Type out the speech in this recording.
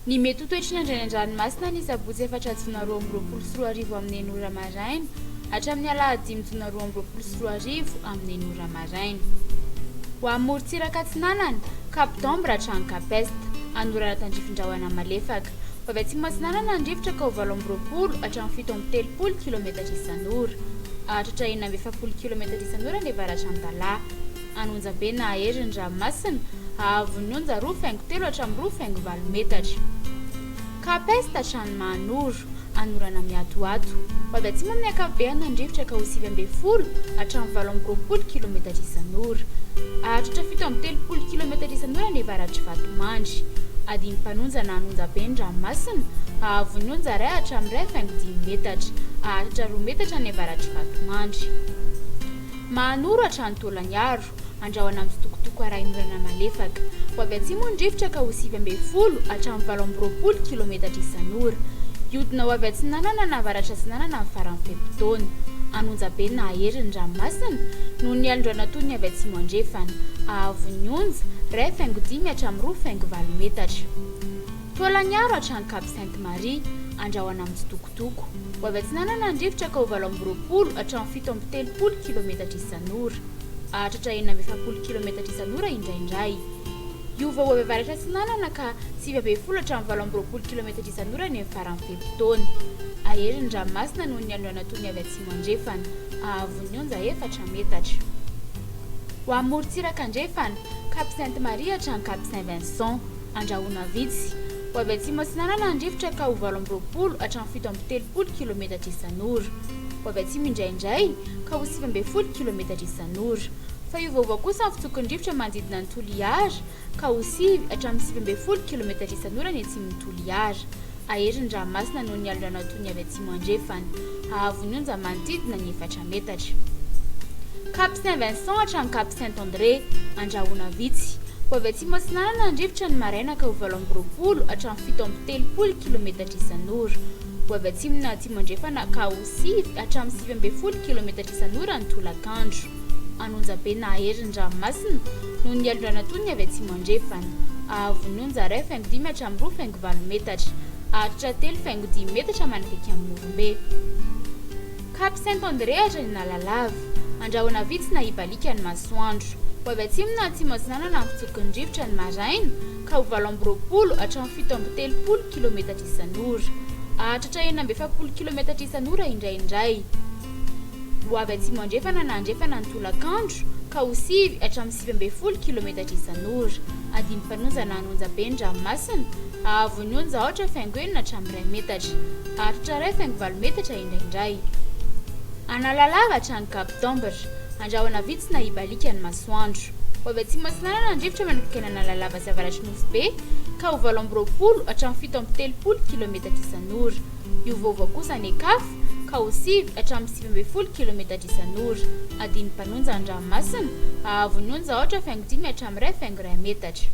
Ny mety ho toetriny andrany-dranomasina ny sabotsy efatra jona 2024 amin'ny 9 ora maraina hatramin'ny alahady 5 jona 2024 amin'ny 9 ora maraina. Ho amin'ny morontsiraka Atsinanana, Cap d'Ambre hatrany Capest, anorana tandrifin-drahona malefaka. Ho avy atsimo Atsinanana andrivotra ka ho 20 hatramin'ny 730 km isan'ora, hatratra 470 km isan'ora ny avaratra an-dalà. Anonjabe na aherin'ny ranomasina ahavon'ny onja 2.3 hatramin'ny 2.8 metatra. Capest hatrany Mahanoro, anorana miatoato. Ho avy atsimo amin'ny ankapobeny andrivotra ka ho 9.10 hatramin'ny 20 km isan'ora, hatratra 730 km isan'ora ny avaratra Vatomandry. Adiny mpanonja na anonjabe ny ranomasina ahavon'ny onja 2 hatramin'ny 2.10 metatra, hatratra 2 metatra ny avaratra Vatomandry. Mahanoro hatrany Tolagnaro, andrahoana amin'ny sitokotoko arahin'orana malefaka. Ho avy atsimo andrivotra ka ho 9.10 hatramin'ny 20 km isan'ora, iodina ho avy Atsinanana na avaratra Atsinanana amin'ny faran'ny fepitaona. Anonjabe na aherin'ny ranomasina noho ny alindroana toy ny avy atsimo andrefana, ahavon'ny onja 2.5 hatramin'ny 2.8 metatra. Tolagnaro hatrany Cap Sainte-Marie, andrahoana amin'ny sitokotoko. Ho avy Atsinanana andrivotra ka ho 20 hatramin'ny 730 km isan'ora, hatratra 470 km isan'ora indraindray. Iova ho avy avaratra Atsinanana ka 9.10 hatramin'ny 20 km isan'ora ny faran'ny fepitaona. Aherin'ny ranomasina noho ny alindroana toy ny avy atsimo andrefana, ahavon'ny onja 4 metatra. Ho amin'ny morontsiraka andrefana, Cap Sainte-Marie hatrany Cap Saint-Vincent, andrahoana vitsy. Ho avy atsimo Atsinanana andrivotra ka ho 20 hatramin'ny 730 km isan'ora. Ho avy atsimo indraindray ka ho 9.10 km isan'ora. Fa iovaova kosa ny fitsokon-drivotra manodidina ny Toliara ka ho 9 hatramin'ny 9.10 km isan'ora ny atsimon'ny Toliara. Aherin'ny ranomasina noho ny alindroana toy ny avy atsimo andrefana, ahavon'ny onja manodidina ny 4 metatra. Cap Saint-Vincent hatrany Cap Saint-André, andrahoana vitsy. Ho avy atsimo Atsinanana andrivotra ny maraina ka ho 20 hatramin'ny 730 km isan'ora. Ho avy atsimo na atsimo andrefana ka ho 9 hatramin'ny 9.10 km isan'ora ny tolakandro. Anonjabe na aherin'ny ranomasina noho ny alindroana toy ny avy atsimo andrefana, ahavon'ny onja 2.5 hatramin'ny 2.8 metatra, hatratra 3.10 metatra manakaiky amin'ny Morombe. Cap Saint-André hatrany Analalava, andrahoana vitsy na ibalika ny masoandro. Ho avy atsimo na atsimo Atsinanana amin'ny fitsokon-drivotra ny maraina ka ho 20 hatramin'ny 730 km isan'ora, hatratra 470 km isan'ora indraindray. Ho avy atsimo andrefana na andrefana ny tolakandro ka ho 9 hatramin'ny 9.10 km isan'ora. Adiny mpanonja na anonjabe ny ranomasina ahavon'ny onja 8.1 hatramin'ny 2 metatra, hatratra 2.8 metatra indraindray. Analalava hatrany Cap d'Ambre, andrahoana vitsy na ibalika ny masoandro. Ho avy atsimo Atsinanana andrivotra manakaiky ny Analalava sy avaratry Nosy ka ho 20 hatramin'ny 730 km isan'ora. Iovaova kosa ny Ekafo ka ho 9 hatramin'ny 9.10 km isan'ora. Adiny mpanonja ny ranomasina ahavon'ny onja 8.5 hatramin'ny 2.1 metatra.